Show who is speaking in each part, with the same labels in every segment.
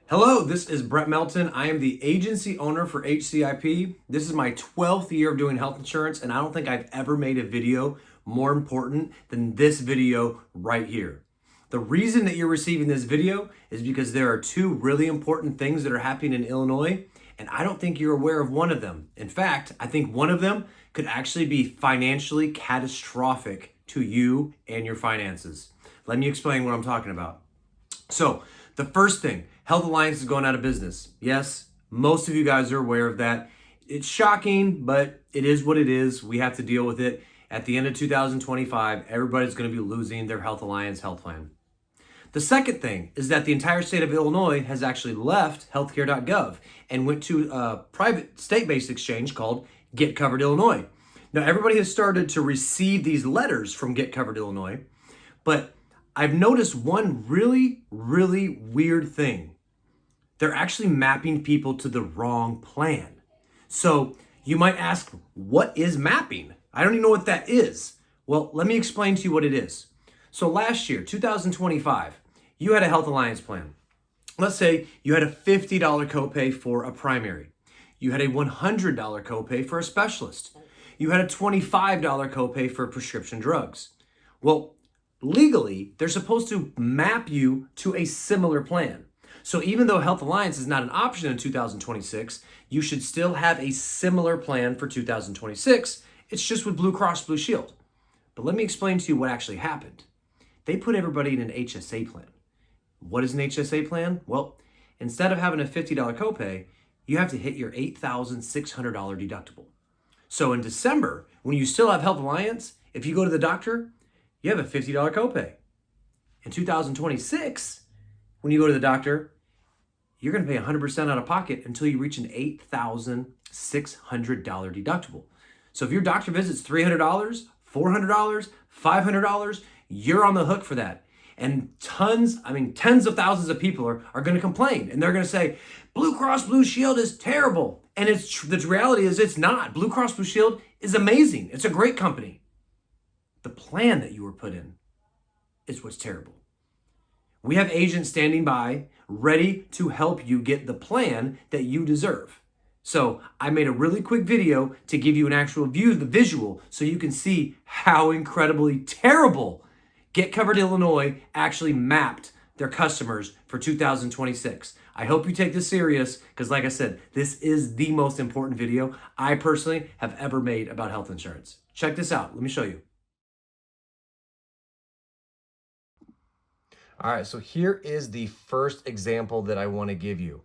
Speaker 1: Hello, this is Brett Melton. I am the agency owner for HCIP. This is my 12th year of doing health insurance, and I don't think I've ever made a video more important than this video right here. The reason that you're receiving this video is because there are two really important things that are happening in Illinois, and I don't think you're aware of one of them. In fact, I think one of them could actually be financially catastrophic to you and your finances. Let me explain what I'm talking about. So, the first thing, Health Alliance is going out of business. Yes, most of you guys are aware of that. It's shocking, but it is what it is. We have to deal with it. At the end of 2025, everybody's going to be losing their Health Alliance health plan. The second thing is that the entire state of Illinois has actually left Healthcare.gov and went to a private state-based exchange called Get Covered Illinois. Now, everybody has started to receive these letters from Get Covered Illinois, but I've noticed one really weird thing. They're actually mapping people to the wrong plan. So you might ask, what is mapping? I don't even know what that is. Well, let me explain to you what it is. So last year, 2025, you had a Health Alliance plan. Let's say you had a $50 copay for a primary. You had a $100 copay for a specialist. You had a $25 copay for prescription drugs. Well, legally, they're supposed to map you to a similar plan. So even though Health Alliance is not an option in 2026, you should still have a similar plan for 2026. It's just with Blue Cross Blue Shield. But let me explain to you what actually happened. They put everybody in an HSA plan. What is an HSA plan? Well, instead of having a $50 copay, you have to hit your $8,600 deductible. So in December, when you still have Health Alliance, if you go to the doctor, you have a $50 copay. In 2026, when you go to the doctor, you're going to pay 100% out of pocket until you reach an $8,600 deductible. So if your doctor visits $300, $400, $500, you're on the hook for that. And tens of thousands of people are going to complain, and they're going to say, Blue Cross Blue Shield is terrible. And the reality is it's not. Blue Cross Blue Shield is amazing. It's a great company. The plan that you were put in is what's terrible. We have agents standing by, ready to help you get the plan that you deserve. So I made a really quick video to give you an actual view of the visual so you can see how incredibly terrible Get Covered Illinois actually mapped their customers for 2026. I hope you take this serious because, like I said, this is the most important video I personally have ever made about health insurance. Check this out. Let me show you.
Speaker 2: All right, so here is the first example that I want to give you.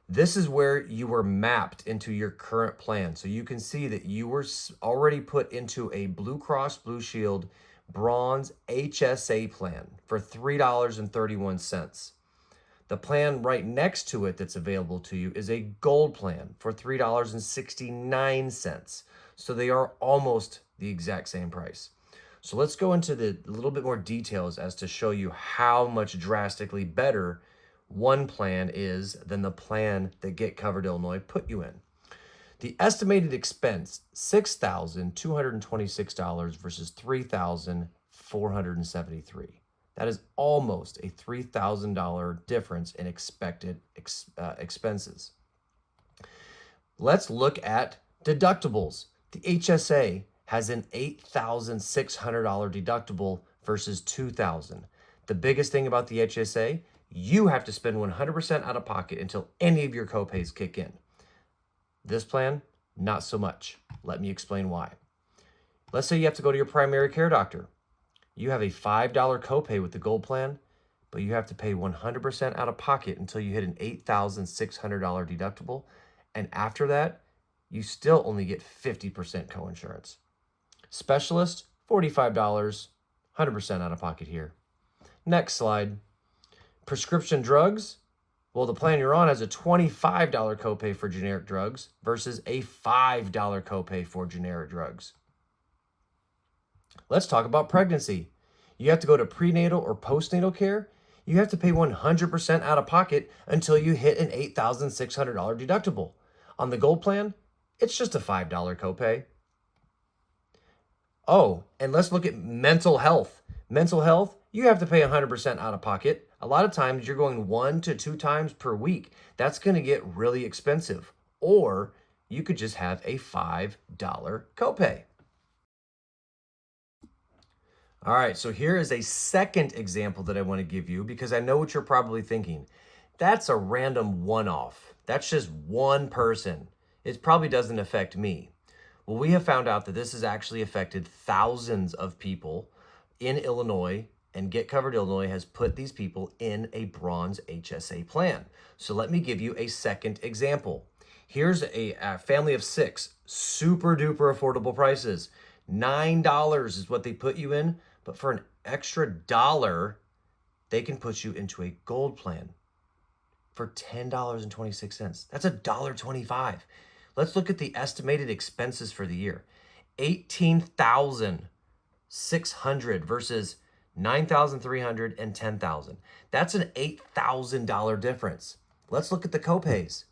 Speaker 2: This is where you were mapped into your current plan. So you can see that you were already put into a Blue Cross Blue Shield Bronze HSA plan for $3.31. The plan right next to it that's available to you is a Gold plan for $3.69. So they are almost the exact same price. So let's go into the little bit more details as to show you how much drastically better one plan is than the plan that Get Covered Illinois put you in. The estimated expense, $6,226 versus $3,473. That is almost a $3,000 difference in expected expenses. Let's look at deductibles. The HSA has an $8,600 deductible versus $2,000. The biggest thing about the HSA, you have to spend 100% out of pocket until any of your copays kick in. This plan, not so much. Let me explain why. Let's say you have to go to your primary care doctor. You have a $5 copay with the Gold plan, but you have to pay 100% out of pocket until you hit an $8,600 deductible. And after that, you still only get 50% coinsurance. Specialist, $45, 100% out of pocket here. Next slide. Prescription drugs. Well, the plan you're on has a $25 copay for generic drugs versus a $5 copay for generic drugs. Let's talk about pregnancy. You have to go to prenatal or postnatal care. You have to pay 100% out of pocket until you hit an $8,600 deductible. On the Gold plan, it's just a $5 copay. Oh, and let's look at mental health. Mental health, you have to pay 100% out of pocket A lot of times you're going 1 to 2 times per week. That's going to get really expensive. Or you could just have a $5 copay. All right, so here is a second example that I want to give you because I know what you're probably thinking. That's a random one-off. That's just one person. It probably doesn't affect me. Well, we have found out that this has actually affected thousands of people in Illinois, and Get Covered Illinois has put these people in a bronze HSA plan. So let me give you a second example. Here's a family of 6, super duper affordable prices. $9 is what they put you in, but for an extra $1, they can put you into a gold plan for $10.26. That's $1.25. Let's look at the estimated expenses for the year. $18,600 versus $9,300 and $10,000. That's an $8,000 difference. Let's look at the copays.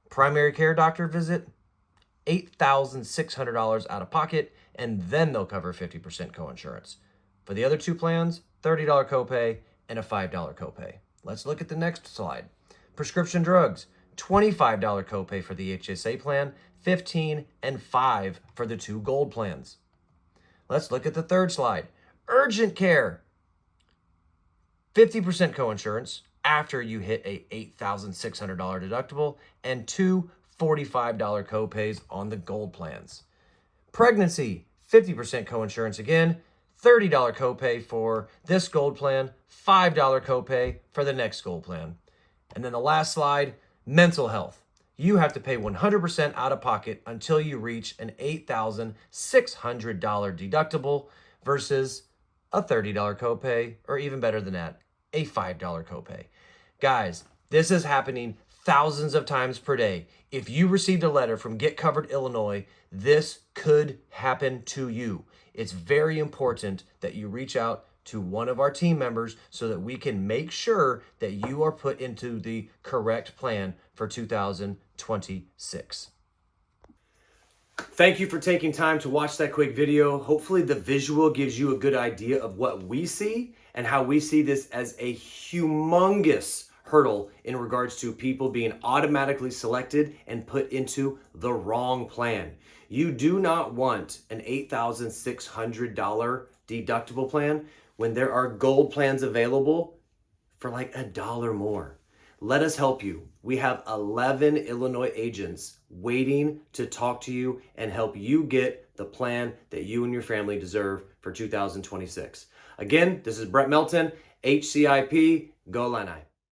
Speaker 2: Primary care doctor visit, $8,600 out of pocket, and then they'll cover 50% coinsurance. For the other 2 plans, $30 copay and a $5 copay. Let's look at the next slide. Prescription drugs, $25 copay for the HSA plan, $15 and $5 for the 2 gold plans. Let's look at the third slide. Urgent care, 50% coinsurance after you hit a $8,600 deductible and 2 $45 copays on the gold plans. Pregnancy, 50% coinsurance again, $30 copay for this gold plan, $5 copay for the next gold plan. And then the last slide, mental health. You have to pay 100% out of pocket until you reach an $8,600 deductible versus a $30 copay, or even better than that, a $5 copay. Guys, this is happening thousands of times per day. If you received a letter from Get Covered Illinois, this could happen to you. It's very important that you reach out to one of our team members so that we can make sure that you are put into the correct plan for 2026.
Speaker 1: Thank you for taking time to watch that quick video. Hopefully the visual gives you a good idea of what we see and how we see this as a humongous hurdle in regards to people being automatically selected and put into the wrong plan. You do not want an $8,600 deductible plan when there are gold plans available for like $1 more. Let us help you. We have 11 Illinois agents waiting to talk to you and help you get the plan that you and your family deserve for 2026. Again, this is Brett Melton, HCIP, Go Illini.